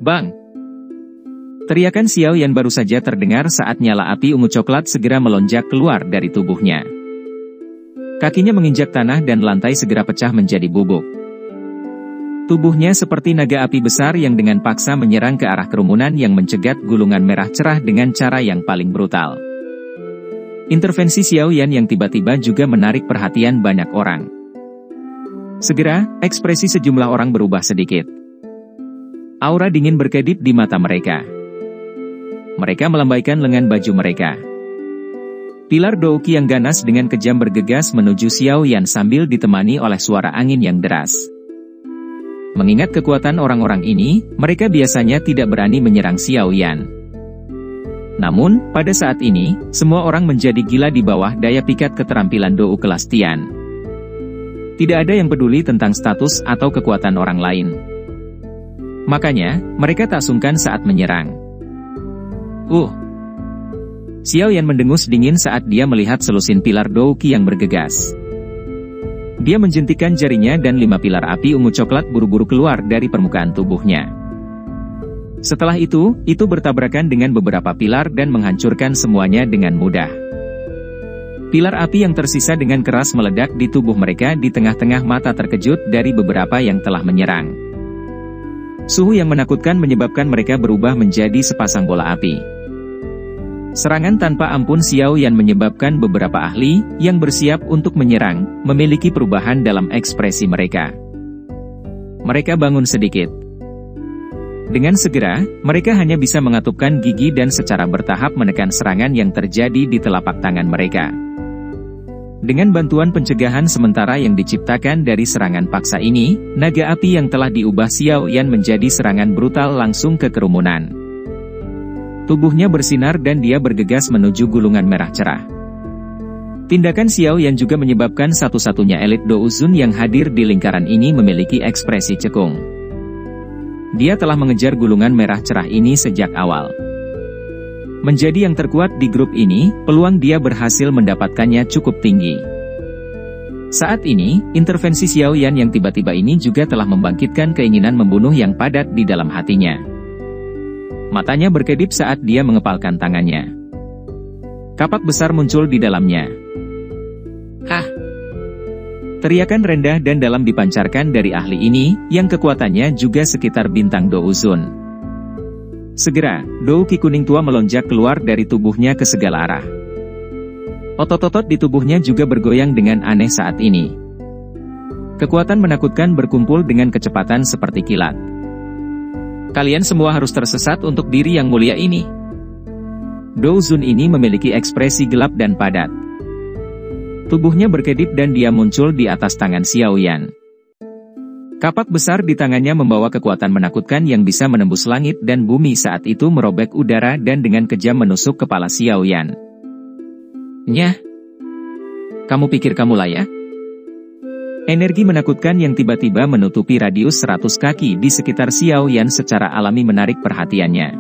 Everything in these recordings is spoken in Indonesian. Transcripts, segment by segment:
Bang! Teriakan Xiao Yan baru saja terdengar saat nyala api ungu coklat segera melonjak keluar dari tubuhnya. Kakinya menginjak tanah dan lantai segera pecah menjadi bubuk. Tubuhnya seperti naga api besar yang dengan paksa menyerang ke arah kerumunan yang mencegat gulungan merah cerah dengan cara yang paling brutal. Intervensi Xiao Yan yang tiba-tiba juga menarik perhatian banyak orang. Segera, ekspresi sejumlah orang berubah sedikit. Aura dingin berkedip di mata mereka. Mereka melambaikan lengan baju mereka. Pilar Douqi yang ganas dengan kejam bergegas menuju Xiao Yan sambil ditemani oleh suara angin yang deras. Mengingat kekuatan orang-orang ini, mereka biasanya tidak berani menyerang Xiao Yan. Namun, pada saat ini, semua orang menjadi gila di bawah daya pikat keterampilan Dou kelas Tian. Tidak ada yang peduli tentang status atau kekuatan orang lain. Makanya, mereka tak sungkan saat menyerang. Xiao Yan mendengus dingin saat dia melihat selusin pilar Douqi yang bergegas. Dia menjentikan jarinya dan 5 pilar api ungu coklat buru-buru keluar dari permukaan tubuhnya. Setelah itu bertabrakan dengan beberapa pilar dan menghancurkan semuanya dengan mudah. Pilar api yang tersisa dengan keras meledak di tubuh mereka di tengah-tengah mata terkejut dari beberapa yang telah menyerang. Suhu yang menakutkan menyebabkan mereka berubah menjadi sepasang bola api. Serangan tanpa ampun Xiao Yan menyebabkan beberapa ahli yang bersiap untuk menyerang memiliki perubahan dalam ekspresi mereka. Mereka bangun sedikit. Dengan segera, mereka hanya bisa mengatupkan gigi dan secara bertahap menekan serangan yang terjadi di telapak tangan mereka. Dengan bantuan pencegahan sementara yang diciptakan dari serangan paksa ini, naga api yang telah diubah Xiao Yan menjadi serangan brutal langsung ke kerumunan. Tubuhnya bersinar dan dia bergegas menuju gulungan merah cerah. Tindakan Xiao Yan juga menyebabkan satu-satunya elit Douzun yang hadir di lingkaran ini memiliki ekspresi cekung. Dia telah mengejar gulungan merah cerah ini sejak awal. Menjadi yang terkuat di grup ini, peluang dia berhasil mendapatkannya cukup tinggi. Saat ini, intervensi Xiao Yan yang tiba-tiba ini juga telah membangkitkan keinginan membunuh yang padat di dalam hatinya. Matanya berkedip saat dia mengepalkan tangannya. Kapak besar muncul di dalamnya. "Hah!" Teriakan rendah dan dalam dipancarkan dari ahli ini, yang kekuatannya juga sekitar bintang Douzun. Segera, Douqi kuning tua melonjak keluar dari tubuhnya ke segala arah. Otot-otot di tubuhnya juga bergoyang dengan aneh saat ini. Kekuatan menakutkan berkumpul dengan kecepatan seperti kilat. "Kalian semua harus tersesat untuk diri yang mulia ini." Douzun ini memiliki ekspresi gelap dan padat. Tubuhnya berkedip dan dia muncul di atas tangan Xiao Yan. Kapak besar di tangannya membawa kekuatan menakutkan yang bisa menembus langit dan bumi saat itu merobek udara dan dengan kejam menusuk kepala Xiao Yan. "Nyah! Kamu pikir kamu layak?" Energi menakutkan yang tiba-tiba menutupi radius 100 kaki di sekitar Xiao Yan secara alami menarik perhatiannya.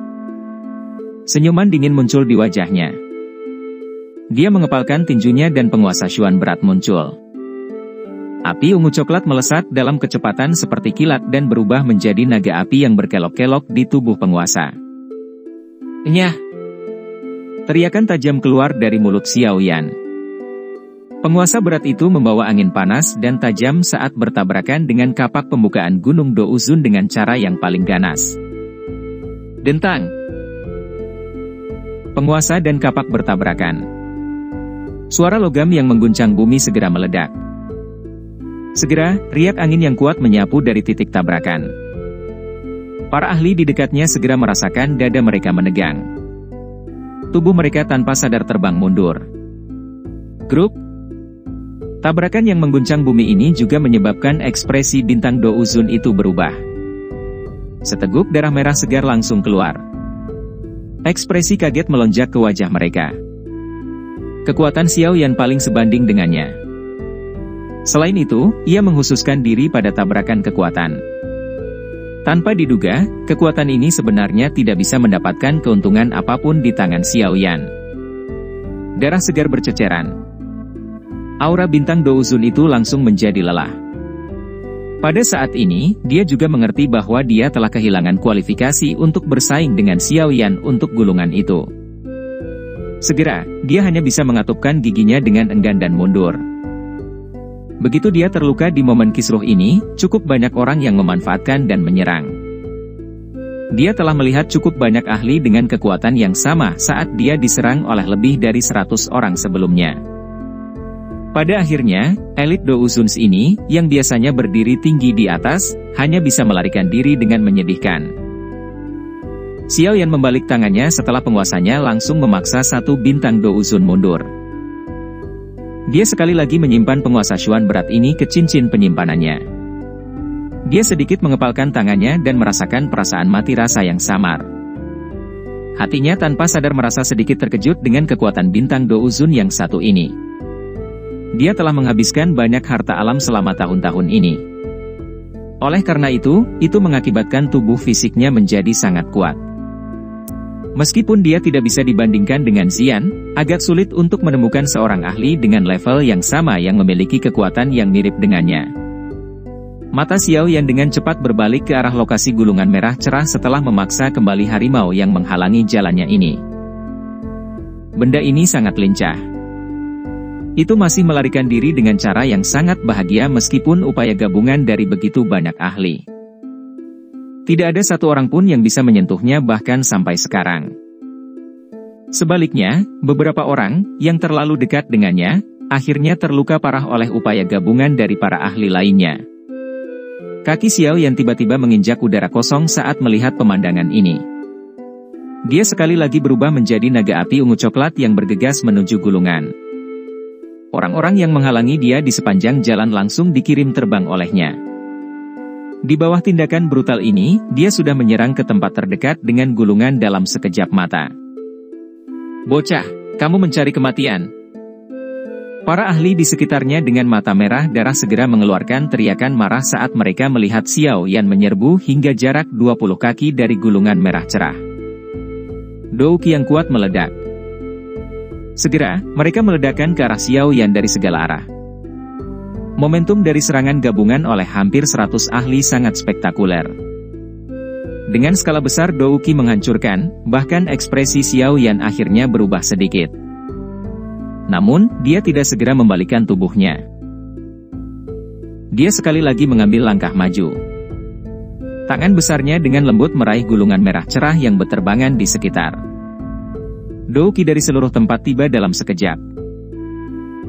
Senyuman dingin muncul di wajahnya. Dia mengepalkan tinjunya dan penguasa Xuan berat muncul. Api ungu coklat melesat dalam kecepatan seperti kilat dan berubah menjadi naga api yang berkelok-kelok di tubuh penguasa. "Nyah!" Teriakan tajam keluar dari mulut Xiao Yan. Penguasa berat itu membawa angin panas dan tajam saat bertabrakan dengan kapak pembukaan Gunung Douzun dengan cara yang paling ganas. Dentang! Penguasa dan kapak bertabrakan. Suara logam yang mengguncang bumi segera meledak. Segera, riak angin yang kuat menyapu dari titik tabrakan. Para ahli di dekatnya segera merasakan dada mereka menegang. Tubuh mereka tanpa sadar terbang mundur. Grup. Tabrakan yang mengguncang bumi ini juga menyebabkan ekspresi bintang Douzun itu berubah. Seteguk darah merah segar langsung keluar. Ekspresi kaget melonjak ke wajah mereka. Kekuatan Xiao Yan paling sebanding dengannya. Selain itu, ia menghususkan diri pada tabrakan kekuatan. Tanpa diduga, kekuatan ini sebenarnya tidak bisa mendapatkan keuntungan apapun di tangan Xiao Yan. Darah segar berceceran. Aura bintang Douzun itu langsung menjadi lelah. Pada saat ini, dia juga mengerti bahwa dia telah kehilangan kualifikasi untuk bersaing dengan Xiao Yan untuk gulungan itu. Segera, dia hanya bisa mengatupkan giginya dengan enggan dan mundur. Begitu dia terluka di momen kisruh ini, cukup banyak orang yang memanfaatkan dan menyerang. Dia telah melihat cukup banyak ahli dengan kekuatan yang sama saat dia diserang oleh lebih dari 100 orang sebelumnya. Pada akhirnya, elit Douzuns ini, yang biasanya berdiri tinggi di atas, hanya bisa melarikan diri dengan menyedihkan. Xiao Yan membalik tangannya setelah penguasanya langsung memaksa satu bintang Douzun mundur. Dia sekali lagi menyimpan penguasa Xuan berat ini ke cincin penyimpanannya. Dia sedikit mengepalkan tangannya dan merasakan perasaan mati rasa yang samar. Hatinya tanpa sadar merasa sedikit terkejut dengan kekuatan bintang Douzun yang satu ini. Dia telah menghabiskan banyak harta alam selama tahun-tahun ini. Oleh karena itu mengakibatkan tubuh fisiknya menjadi sangat kuat. Meskipun dia tidak bisa dibandingkan dengan Xian, agak sulit untuk menemukan seorang ahli dengan level yang sama yang memiliki kekuatan yang mirip dengannya. Mata Xiao Yan dengan cepat berbalik ke arah lokasi gulungan merah cerah setelah memaksa kembali harimau yang menghalangi jalannya ini. Benda ini sangat lincah. Itu masih melarikan diri dengan cara yang sangat bahagia meskipun upaya gabungan dari begitu banyak ahli. Tidak ada satu orang pun yang bisa menyentuhnya bahkan sampai sekarang. Sebaliknya, beberapa orang, yang terlalu dekat dengannya, akhirnya terluka parah oleh upaya gabungan dari para ahli lainnya. Kaki Xiao yang tiba-tiba menginjak udara kosong saat melihat pemandangan ini. Dia sekali lagi berubah menjadi naga api ungu coklat yang bergegas menuju gulungan. Orang-orang yang menghalangi dia di sepanjang jalan langsung dikirim terbang olehnya. Di bawah tindakan brutal ini, dia sudah menyerang ke tempat terdekat dengan gulungan dalam sekejap mata. "Bocah, kamu mencari kematian." Para ahli di sekitarnya dengan mata merah darah segera mengeluarkan teriakan marah saat mereka melihat Xiao Yan menyerbu hingga jarak 20 kaki dari gulungan merah cerah. Douki yang kuat meledak. Segera, mereka meledakkan ke arah Xiao Yan dari segala arah. Momentum dari serangan gabungan oleh hampir 100 ahli sangat spektakuler. Dengan skala besar Douki menghancurkan, bahkan ekspresi Xiao Yan akhirnya berubah sedikit. Namun, dia tidak segera membalikkan tubuhnya. Dia sekali lagi mengambil langkah maju. Tangan besarnya dengan lembut meraih gulungan merah cerah yang berterbangan di sekitar. Douki dari seluruh tempat tiba dalam sekejap.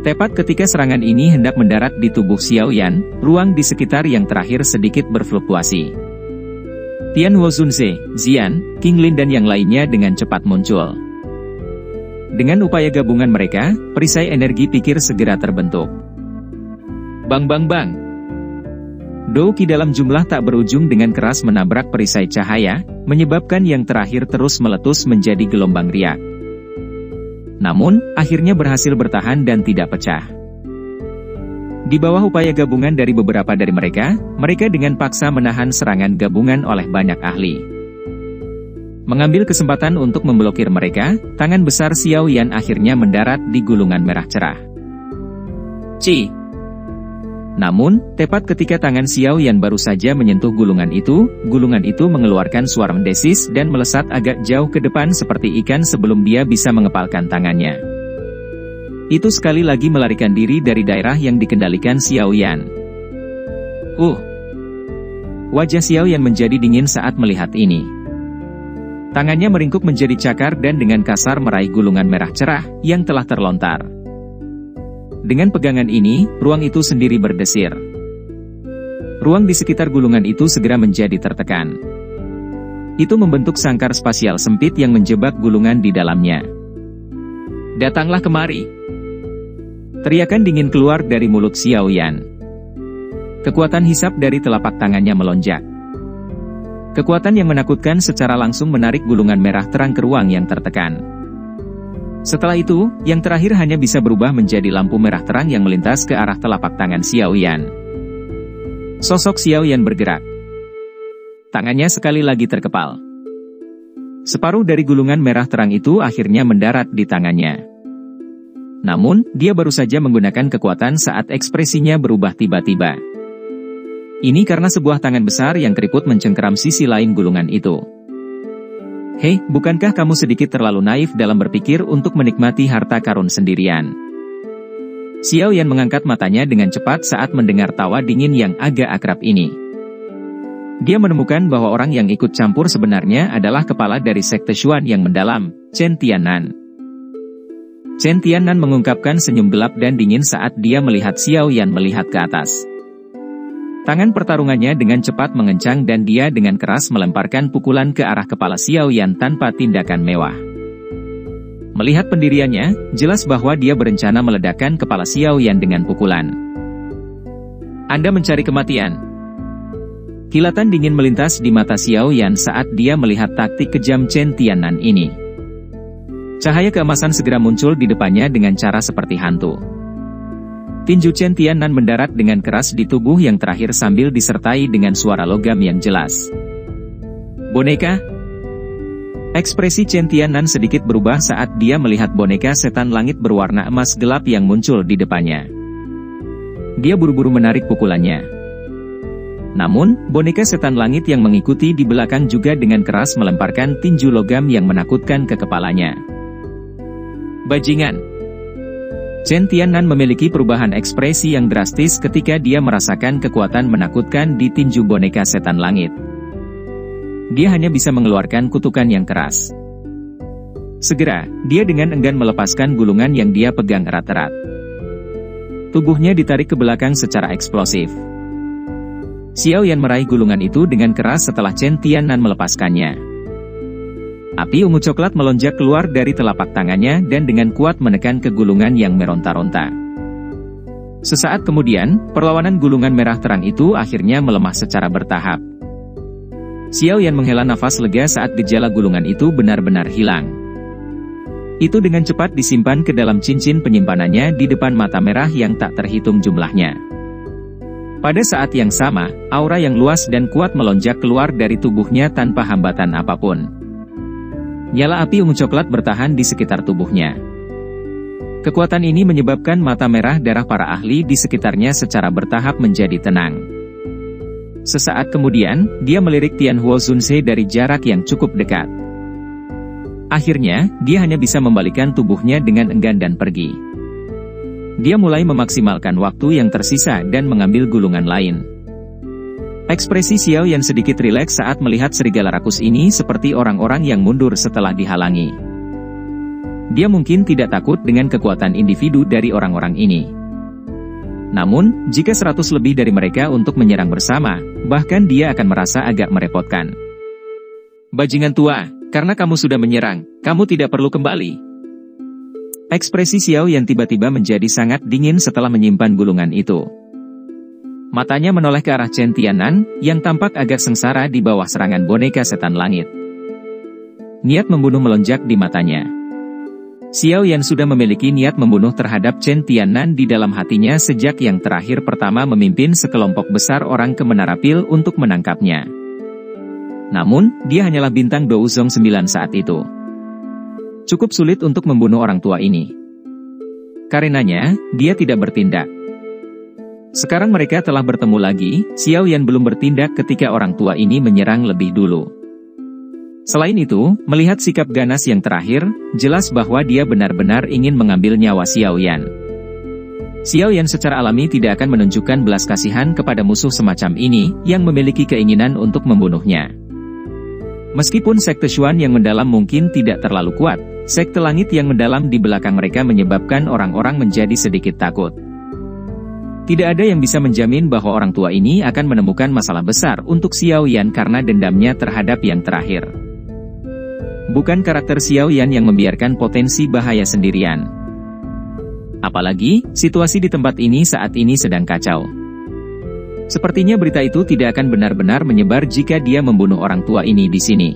Tepat ketika serangan ini hendak mendarat di tubuh Xiao Yan, ruang di sekitar yang terakhir sedikit berfluktuasi. Tian Huozunze, Xian, King Lin dan yang lainnya dengan cepat muncul. Dengan upaya gabungan mereka, perisai energi pikir segera terbentuk. Bang bang bang. Douki dalam jumlah tak berujung dengan keras menabrak perisai cahaya, menyebabkan yang terakhir terus meletus menjadi gelombang riak. Namun, akhirnya berhasil bertahan dan tidak pecah. Di bawah upaya gabungan dari beberapa dari mereka dengan paksa menahan serangan gabungan oleh banyak ahli. Mengambil kesempatan untuk memblokir mereka, tangan besar Xiao Yan akhirnya mendarat di gulungan merah cerah. Ci! Namun, tepat ketika tangan Xiao Yan baru saja menyentuh gulungan itu mengeluarkan suara mendesis dan melesat agak jauh ke depan seperti ikan sebelum dia bisa mengepalkan tangannya. Itu sekali lagi melarikan diri dari daerah yang dikendalikan Xiao Yan. Wajah Xiao Yan menjadi dingin saat melihat ini. Tangannya meringkuk menjadi cakar dan dengan kasar meraih gulungan merah cerah yang telah terlontar. Dengan pegangan ini, ruang itu sendiri berdesir. Ruang di sekitar gulungan itu segera menjadi tertekan. Itu membentuk sangkar spasial sempit yang menjebak gulungan di dalamnya. "Datanglah kemari!" Teriakan dingin keluar dari mulut Xiao Yan. Kekuatan hisap dari telapak tangannya melonjak. Kekuatan yang menakutkan secara langsung menarik gulungan merah terang ke ruang yang tertekan. Setelah itu, yang terakhir hanya bisa berubah menjadi lampu merah terang yang melintas ke arah telapak tangan Xiao Yan. Sosok Xiao Yan bergerak. Tangannya sekali lagi terkepal. Separuh dari gulungan merah terang itu akhirnya mendarat di tangannya. Namun, dia baru saja menggunakan kekuatan saat ekspresinya berubah tiba-tiba. Ini karena sebuah tangan besar yang keriput mencengkeram sisi lain gulungan itu. Hei, bukankah kamu sedikit terlalu naif dalam berpikir untuk menikmati harta karun sendirian? Xiao Yan mengangkat matanya dengan cepat saat mendengar tawa dingin yang agak akrab ini. Dia menemukan bahwa orang yang ikut campur sebenarnya adalah kepala dari sekte Xuan yang mendalam, Chen Tiannan. Chen Tiannan mengungkapkan senyum gelap dan dingin saat dia melihat Xiao Yan melihat ke atas. Tangan pertarungannya dengan cepat mengencang dan dia dengan keras melemparkan pukulan ke arah kepala Xiao Yan tanpa tindakan mewah. Melihat pendiriannya, jelas bahwa dia berencana meledakkan kepala Xiao Yan dengan pukulan. Anda mencari kematian. Kilatan dingin melintas di mata Xiao Yan saat dia melihat taktik kejam Chen Tiannan ini. Cahaya keemasan segera muncul di depannya dengan cara seperti hantu. Tinju Chen Tiannan mendarat dengan keras di tubuh yang terakhir sambil disertai dengan suara logam yang jelas. Boneka? Ekspresi Chen Tiannan sedikit berubah saat dia melihat boneka setan langit berwarna emas gelap yang muncul di depannya. Dia buru-buru menarik pukulannya. Namun, boneka setan langit yang mengikuti di belakang juga dengan keras melemparkan tinju logam yang menakutkan ke kepalanya. Bajingan! Chen Tiannan memiliki perubahan ekspresi yang drastis ketika dia merasakan kekuatan menakutkan di tinju boneka setan langit. Dia hanya bisa mengeluarkan kutukan yang keras. Segera, dia dengan enggan melepaskan gulungan yang dia pegang erat-erat. Tubuhnya ditarik ke belakang secara eksplosif. Xiao Yan meraih gulungan itu dengan keras setelah Chen Tiannan melepaskannya. Api ungu coklat melonjak keluar dari telapak tangannya dan dengan kuat menekan ke gulungan yang meronta-ronta. Sesaat kemudian, perlawanan gulungan merah terang itu akhirnya melemah secara bertahap. Xiao Yan menghela nafas lega saat gejala gulungan itu benar-benar hilang. Itu dengan cepat disimpan ke dalam cincin penyimpanannya di depan mata merah yang tak terhitung jumlahnya. Pada saat yang sama, aura yang luas dan kuat melonjak keluar dari tubuhnya tanpa hambatan apapun. Nyala api ungu coklat bertahan di sekitar tubuhnya. Kekuatan ini menyebabkan mata merah darah para ahli di sekitarnya secara bertahap menjadi tenang. Sesaat kemudian, dia melirik Tianhuo Zunze dari jarak yang cukup dekat. Akhirnya, dia hanya bisa membalikan tubuhnya dengan enggan dan pergi. Dia mulai memaksimalkan waktu yang tersisa dan mengambil gulungan lain. Ekspresi Xiao Yan sedikit rileks saat melihat serigala rakus ini seperti orang-orang yang mundur setelah dihalangi. Dia mungkin tidak takut dengan kekuatan individu dari orang-orang ini. Namun, jika 100 lebih dari mereka untuk menyerang bersama, bahkan dia akan merasa agak merepotkan. Bajingan tua, karena kamu sudah menyerang, kamu tidak perlu kembali. Ekspresi Xiao Yan tiba-tiba menjadi sangat dingin setelah menyimpan gulungan itu. Matanya menoleh ke arah Chen Tiannan, yang tampak agak sengsara di bawah serangan boneka setan langit. Niat membunuh melonjak di matanya. Xiao Yan sudah memiliki niat membunuh terhadap Chen Tiannan di dalam hatinya sejak yang terakhir pertama memimpin sekelompok besar orang ke Menara Pil untuk menangkapnya. Namun, dia hanyalah bintang Douzong 9 saat itu. Cukup sulit untuk membunuh orang tua ini. Karenanya, dia tidak bertindak. Sekarang mereka telah bertemu lagi, Xiao Yan belum bertindak ketika orang tua ini menyerang lebih dulu. Selain itu, melihat sikap ganas yang terakhir, jelas bahwa dia benar-benar ingin mengambil nyawa Xiao Yan. Xiao Yan secara alami tidak akan menunjukkan belas kasihan kepada musuh semacam ini, yang memiliki keinginan untuk membunuhnya. Meskipun sekte Xuan yang mendalam mungkin tidak terlalu kuat, sekte langit yang mendalam di belakang mereka menyebabkan orang-orang menjadi sedikit takut. Tidak ada yang bisa menjamin bahwa orang tua ini akan menemukan masalah besar untuk Xiao Yan karena dendamnya terhadap yang terakhir. Bukan karakter Xiao Yan yang membiarkan potensi bahaya sendirian. Apalagi, situasi di tempat ini saat ini sedang kacau. Sepertinya berita itu tidak akan benar-benar menyebar jika dia membunuh orang tua ini di sini.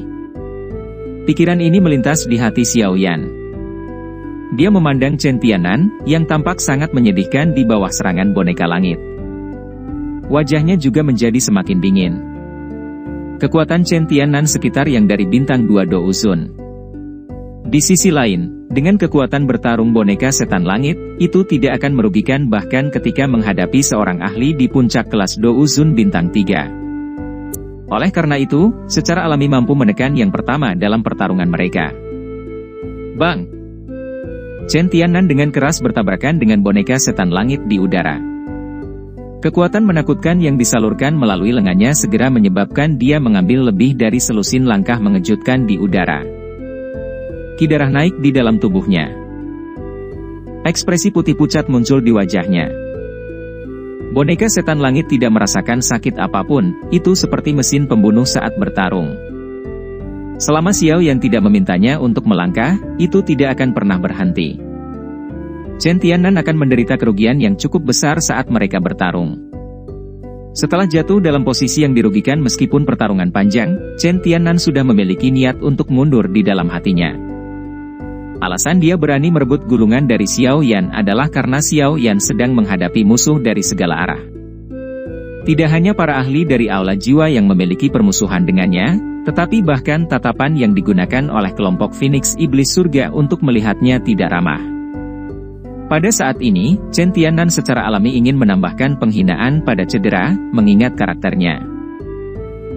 Pikiran ini melintas di hati Xiao Yan. Dia memandang Chen Tiannan, yang tampak sangat menyedihkan di bawah serangan boneka langit. Wajahnya juga menjadi semakin dingin. Kekuatan Chen Tiannan sekitar yang dari bintang 2 Douzon. Di sisi lain, Dengan kekuatan bertarung boneka setan langit, itu tidak akan merugikan bahkan ketika menghadapi seorang ahli di puncak kelas Douzun bintang 3. Oleh karena itu, secara alami mampu menekan yang pertama dalam pertarungan mereka. Bang! Chen Tiannan dengan keras bertabrakan dengan boneka setan langit di udara. Kekuatan menakutkan yang disalurkan melalui lengannya segera menyebabkan dia mengambil lebih dari selusin langkah mengejutkan di udara. Ki darah naik di dalam tubuhnya. Ekspresi putih pucat muncul di wajahnya. Boneka setan langit tidak merasakan sakit apapun, itu seperti mesin pembunuh saat bertarung. Selama Xiao Yan tidak memintanya untuk melangkah, itu tidak akan pernah berhenti. Chen Tiannan akan menderita kerugian yang cukup besar saat mereka bertarung. Setelah jatuh dalam posisi yang dirugikan meskipun pertarungan panjang, Chen Tiannan sudah memiliki niat untuk mundur di dalam hatinya. Alasan dia berani merebut gulungan dari Xiao Yan adalah karena Xiao Yan sedang menghadapi musuh dari segala arah. Tidak hanya para ahli dari aula jiwa yang memiliki permusuhan dengannya, tetapi bahkan tatapan yang digunakan oleh kelompok Phoenix Iblis Surga untuk melihatnya tidak ramah. Pada saat ini, Chen Tiannan secara alami ingin menambahkan penghinaan pada cedera, mengingat karakternya.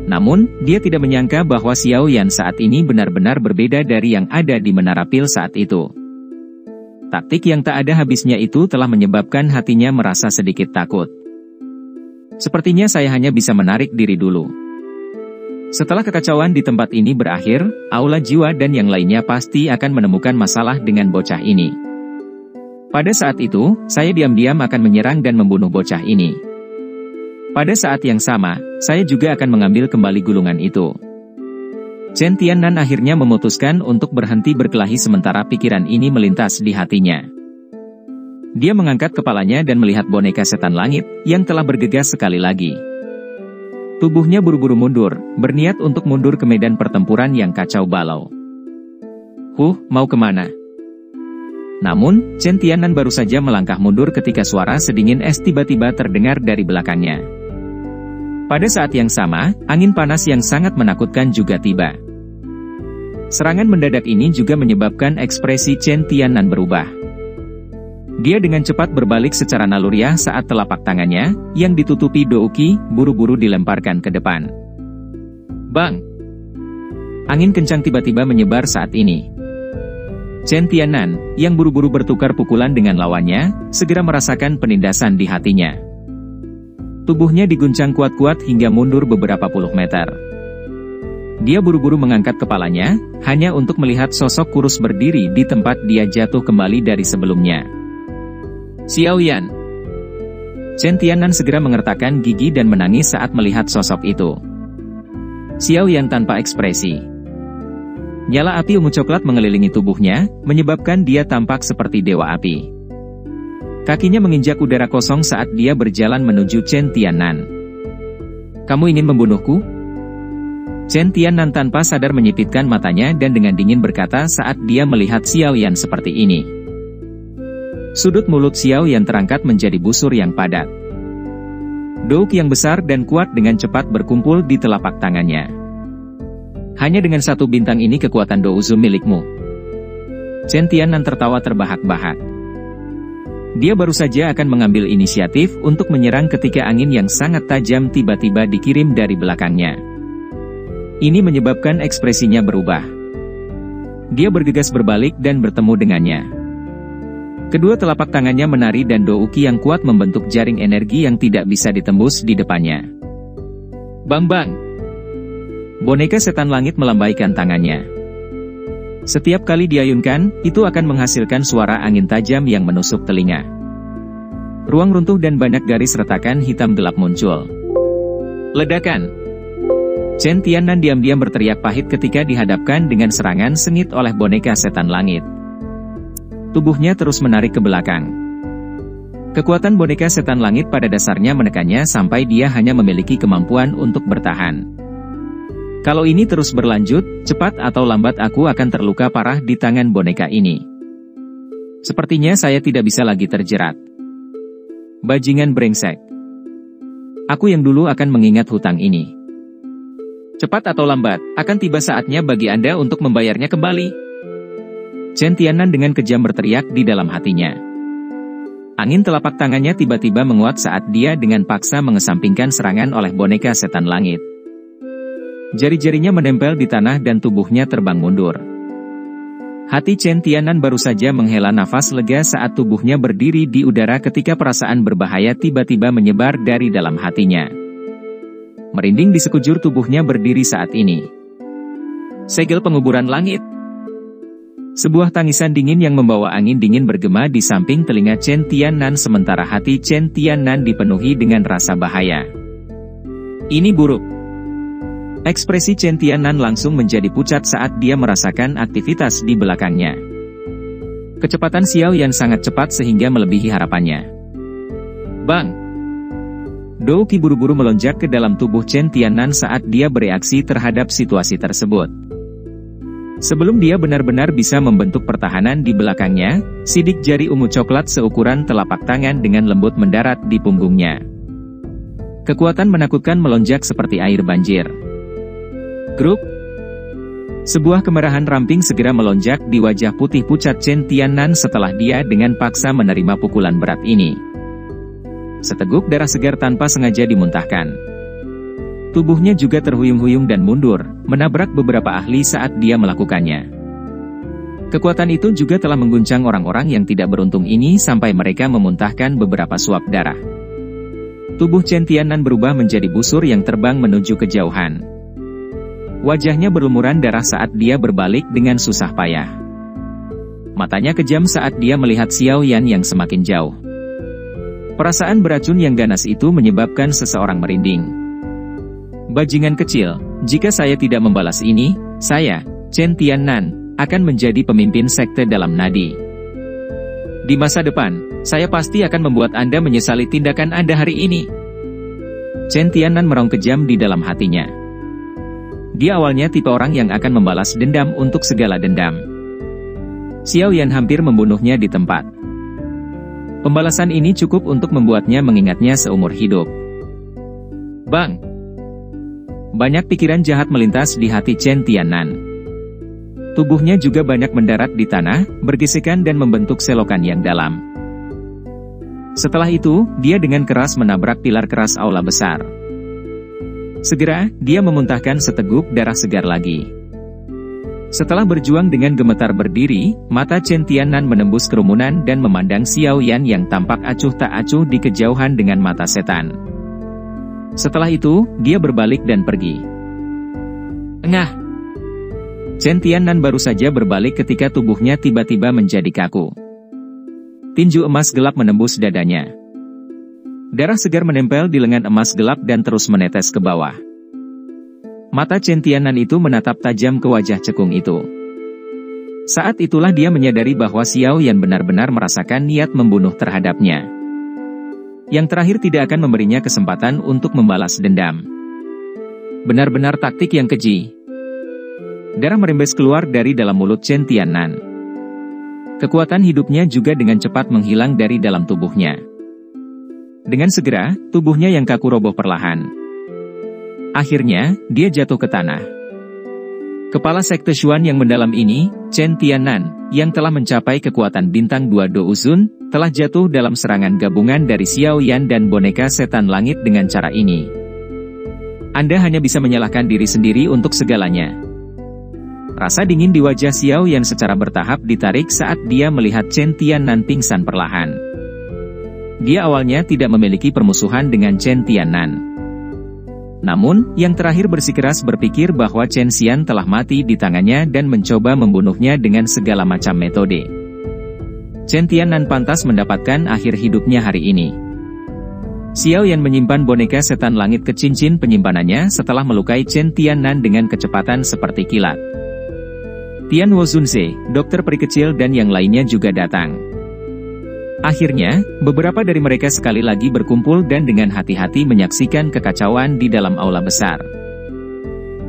Namun, dia tidak menyangka bahwa Xiao Yan saat ini benar-benar berbeda dari yang ada di Menara Pil saat itu. Taktik yang tak ada habisnya itu telah menyebabkan hatinya merasa sedikit takut. Sepertinya saya hanya bisa menarik diri dulu. Setelah kekacauan di tempat ini berakhir, aula jiwa dan yang lainnya pasti akan menemukan masalah dengan bocah ini. Pada saat itu, saya diam-diam akan menyerang dan membunuh bocah ini. Pada saat yang sama, saya juga akan mengambil kembali gulungan itu. Chen Tiannan akhirnya memutuskan untuk berhenti berkelahi sementara pikiran ini melintas di hatinya. Dia mengangkat kepalanya dan melihat boneka setan langit, yang telah bergegas sekali lagi. Tubuhnya buru-buru mundur, berniat untuk mundur ke medan pertempuran yang kacau balau. Mau kemana? Namun, Chen Tiannan baru saja melangkah mundur ketika suara sedingin es tiba-tiba terdengar dari belakangnya. Pada saat yang sama, angin panas yang sangat menakutkan juga tiba. Serangan mendadak ini juga menyebabkan ekspresi Chen Tiannan berubah. Dia dengan cepat berbalik secara naluriah saat telapak tangannya, yang ditutupi douki, buru-buru dilemparkan ke depan. Bang! Angin kencang tiba-tiba menyebar saat ini. Chen Tiannan, yang buru-buru bertukar pukulan dengan lawannya, segera merasakan penindasan di hatinya. Tubuhnya diguncang kuat-kuat hingga mundur beberapa puluh meter. Dia buru-buru mengangkat kepalanya, hanya untuk melihat sosok kurus berdiri di tempat dia jatuh kembali dari sebelumnya. Xiao Yan! Chen Tiannan segera mengertakkan gigi dan menangis saat melihat sosok itu. Xiao Yan tanpa ekspresi. Nyala api ungu coklat mengelilingi tubuhnya, menyebabkan dia tampak seperti dewa api. Kakinya menginjak udara kosong saat dia berjalan menuju Chen Tiannan. Kamu ingin membunuhku? Chen Tiannan tanpa sadar menyipitkan matanya dan dengan dingin berkata saat dia melihat Xiao Yan seperti ini. Sudut mulut Xiao Yan terangkat menjadi busur yang padat. Douk yang besar dan kuat dengan cepat berkumpul di telapak tangannya. Hanya dengan satu bintang ini kekuatan Douzu milikmu. Chen Tiannan tertawa terbahak-bahak. Dia baru saja akan mengambil inisiatif untuk menyerang ketika angin yang sangat tajam tiba-tiba dikirim dari belakangnya. Ini menyebabkan ekspresinya berubah. Dia bergegas berbalik dan bertemu dengannya. Kedua telapak tangannya menari dan douki yang kuat membentuk jaring energi yang tidak bisa ditembus di depannya. Bang! Boneka setan langit melambaikan tangannya. Setiap kali diayunkan, itu akan menghasilkan suara angin tajam yang menusuk telinga. Ruang runtuh dan banyak garis retakan hitam gelap muncul. Ledakan! Chen Tiannan diam-diam berteriak pahit ketika dihadapkan dengan serangan sengit oleh boneka setan langit. Tubuhnya terus menarik ke belakang. Kekuatan boneka setan langit pada dasarnya menekannya sampai dia hanya memiliki kemampuan untuk bertahan. Kalau ini terus berlanjut, cepat atau lambat aku akan terluka parah di tangan boneka ini. Sepertinya saya tidak bisa lagi terjerat. Bajingan brengsek. Aku yang dulu akan mengingat hutang ini. Cepat atau lambat, akan tiba saatnya bagi Anda untuk membayarnya kembali. Chen Tiannan dengan kejam berteriak di dalam hatinya. Angin telapak tangannya tiba-tiba menguat saat dia dengan paksa mengesampingkan serangan oleh boneka setan langit. Jari-jarinya menempel di tanah dan tubuhnya terbang mundur. Hati Chen Tiannan baru saja menghela nafas lega saat tubuhnya berdiri di udara ketika perasaan berbahaya tiba-tiba menyebar dari dalam hatinya. Merinding di sekujur tubuhnya berdiri saat ini. Segel penguburan langit. Sebuah tangisan dingin yang membawa angin dingin bergema di samping telinga Chen Tiannan sementara hati Chen Tiannan dipenuhi dengan rasa bahaya. Ini buruk. Ekspresi Chen Tiannan langsung menjadi pucat saat dia merasakan aktivitas di belakangnya. Kecepatan Xiao Yan sangat cepat sehingga melebihi harapannya. Bang! Dou Qi buru-buru melonjak ke dalam tubuh Chen Tiannan saat dia bereaksi terhadap situasi tersebut. Sebelum dia benar-benar bisa membentuk pertahanan di belakangnya, sidik jari ungu coklat seukuran telapak tangan dengan lembut mendarat di punggungnya. Kekuatan menakutkan melonjak seperti air banjir. Grup. Sebuah kemerahan ramping segera melonjak di wajah putih pucat Chen Tiannan setelah dia dengan paksa menerima pukulan berat ini. Seteguk darah segar tanpa sengaja dimuntahkan. Tubuhnya juga terhuyung-huyung dan mundur, menabrak beberapa ahli saat dia melakukannya. Kekuatan itu juga telah mengguncang orang-orang yang tidak beruntung ini sampai mereka memuntahkan beberapa suap darah. Tubuh Chen Tiannan berubah menjadi busur yang terbang menuju kejauhan. Wajahnya berlumuran darah saat dia berbalik dengan susah payah. Matanya kejam saat dia melihat Xiao Yan yang semakin jauh. Perasaan beracun yang ganas itu menyebabkan seseorang merinding. Bajingan kecil, jika saya tidak membalas ini, saya, Chen Tiannan, akan menjadi pemimpin sekte dalam nadi. Di masa depan, saya pasti akan membuat Anda menyesali tindakan Anda hari ini. Chen Tiannan meraung kejam di dalam hatinya. Dia awalnya tipe orang yang akan membalas dendam untuk segala dendam. Xiao Yan hampir membunuhnya di tempat. Pembalasan ini cukup untuk membuatnya mengingatnya seumur hidup. Bang! Banyak pikiran jahat melintas di hati Chen Tiannan. Tubuhnya juga banyak mendarat di tanah, bergesekan dan membentuk selokan yang dalam. Setelah itu, dia dengan keras menabrak pilar keras aula besar. Segera, dia memuntahkan seteguk darah segar lagi. Setelah berjuang dengan gemetar berdiri, mata Chen Tiannan menembus kerumunan dan memandang Xiao Yan yang tampak acuh tak acuh di kejauhan dengan mata setan. Setelah itu, dia berbalik dan pergi. Engah! Chen Tiannan baru saja berbalik ketika tubuhnya tiba-tiba menjadi kaku. Tinju emas gelap menembus dadanya. Darah segar menempel di lengan emas gelap dan terus menetes ke bawah. Mata Chen Tiannan itu menatap tajam ke wajah cekung itu. Saat itulah dia menyadari bahwa Xiao Yan benar-benar merasakan niat membunuh terhadapnya. Yang terakhir tidak akan memberinya kesempatan untuk membalas dendam. Benar-benar taktik yang keji. Darah merembes keluar dari dalam mulut Chen Tiannan. Kekuatan hidupnya juga dengan cepat menghilang dari dalam tubuhnya. Dengan segera, tubuhnya yang kaku roboh perlahan. Akhirnya, dia jatuh ke tanah. Kepala sekte Xuan yang mendalam ini, Chen Tiannan, yang telah mencapai kekuatan bintang 2 Douzun, telah jatuh dalam serangan gabungan dari Xiao Yan dan boneka setan langit dengan cara ini. Anda hanya bisa menyalahkan diri sendiri untuk segalanya. Rasa dingin di wajah Xiao Yan secara bertahap ditarik saat dia melihat Chen Tiannan pingsan perlahan. Dia awalnya tidak memiliki permusuhan dengan Chen Tiannan. Namun, yang terakhir bersikeras berpikir bahwa Chen Xian telah mati di tangannya dan mencoba membunuhnya dengan segala macam metode. Chen Tiannan pantas mendapatkan akhir hidupnya hari ini. Xiao Yan menyimpan boneka setan langit ke cincin penyimpanannya setelah melukai Chen Tiannan dengan kecepatan seperti kilat. Tian Wozunze, dokter peri kecil dan yang lainnya juga datang. Akhirnya, beberapa dari mereka sekali lagi berkumpul dan dengan hati-hati menyaksikan kekacauan di dalam aula besar.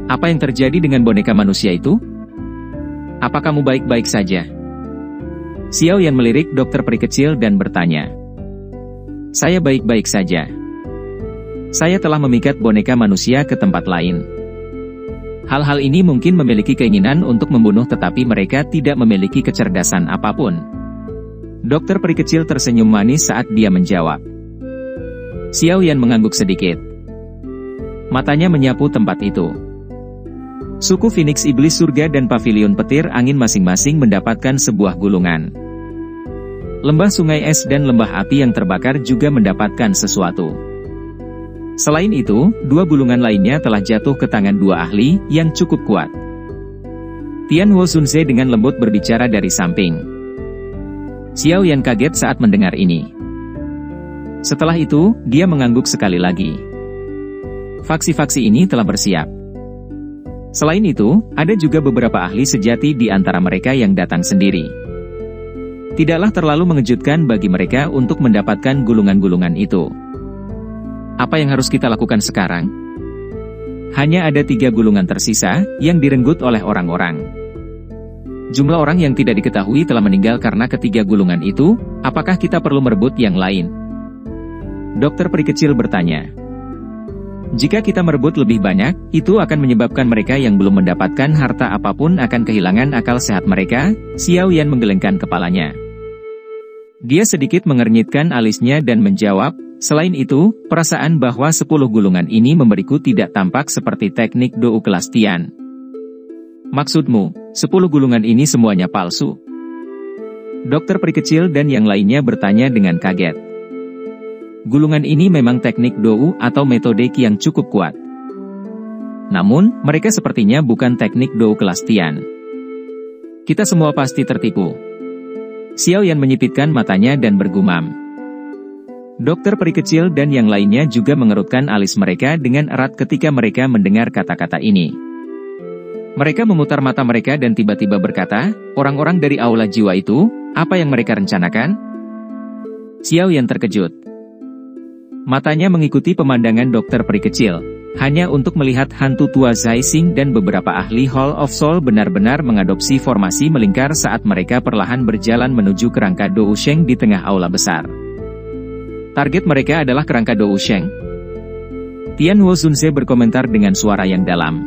Apa yang terjadi dengan boneka manusia itu? Apa kamu baik-baik saja? Xiao Yan melirik dokter peri kecil dan bertanya. Saya baik-baik saja. Saya telah memikat boneka manusia ke tempat lain. Hal-hal ini mungkin memiliki keinginan untuk membunuh tetapi mereka tidak memiliki kecerdasan apapun. Dokter peri kecil tersenyum manis saat dia menjawab. Xiao Yan mengangguk sedikit. Matanya menyapu tempat itu. Suku Phoenix Iblis Surga dan Pavilion Petir Angin masing-masing mendapatkan sebuah gulungan. Lembah sungai es dan lembah api yang terbakar juga mendapatkan sesuatu. Selain itu, 2 gulungan lainnya telah jatuh ke tangan 2 ahli yang cukup kuat. Tian Wo Sunze dengan lembut berbicara dari samping. Xiao Yan kaget saat mendengar ini. Setelah itu, dia mengangguk sekali lagi. Faksi-faksi ini telah bersiap. Selain itu, ada juga beberapa ahli sejati di antara mereka yang datang sendiri. Tidaklah terlalu mengejutkan bagi mereka untuk mendapatkan gulungan-gulungan itu. Apa yang harus kita lakukan sekarang? Hanya ada 3 gulungan tersisa, yang direnggut oleh orang-orang. Jumlah orang yang tidak diketahui telah meninggal karena ketiga gulungan itu, apakah kita perlu merebut yang lain? Dokter peri kecil bertanya. Jika kita merebut lebih banyak, itu akan menyebabkan mereka yang belum mendapatkan harta apapun akan kehilangan akal sehat mereka. Xiao Yan menggelengkan kepalanya. Dia sedikit mengernyitkan alisnya dan menjawab, selain itu, perasaan bahwa 10 gulungan ini memberiku tidak tampak seperti teknik Dou kelas Tian. Maksudmu, 10 gulungan ini semuanya palsu? Dokter peri kecil dan yang lainnya bertanya dengan kaget. Gulungan ini memang teknik Dou atau metode Qi yang cukup kuat. Namun, mereka sepertinya bukan teknik Dou kelas Tian. Kita semua pasti tertipu. Xiao Yan menyipitkan matanya dan bergumam. Dokter peri kecil dan yang lainnya juga mengerutkan alis mereka dengan erat ketika mereka mendengar kata-kata ini. Mereka memutar mata mereka dan tiba-tiba berkata, orang-orang dari aula jiwa itu, apa yang mereka rencanakan? Xiao Yan terkejut. Matanya mengikuti pemandangan dokter peri kecil, hanya untuk melihat hantu tua Zai Xing dan beberapa ahli Hall of Soul benar-benar mengadopsi formasi melingkar saat mereka perlahan berjalan menuju kerangka Dou Sheng di tengah aula besar. Target mereka adalah kerangka Dou Sheng. Tian Wo Sunze berkomentar dengan suara yang dalam.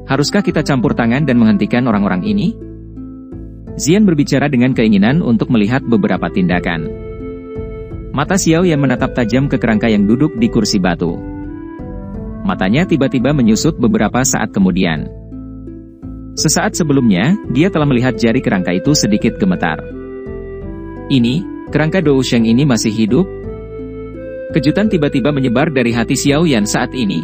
Haruskah kita campur tangan dan menghentikan orang-orang ini? Zian berbicara dengan keinginan untuk melihat beberapa tindakan. Mata Xiao Yan menatap tajam ke kerangka yang duduk di kursi batu. Matanya tiba-tiba menyusut beberapa saat kemudian. Sesaat sebelumnya, dia telah melihat jari kerangka itu sedikit gemetar. Ini, kerangka Dou Sheng ini masih hidup? Kejutan tiba-tiba menyebar dari hati Xiao Yan saat ini.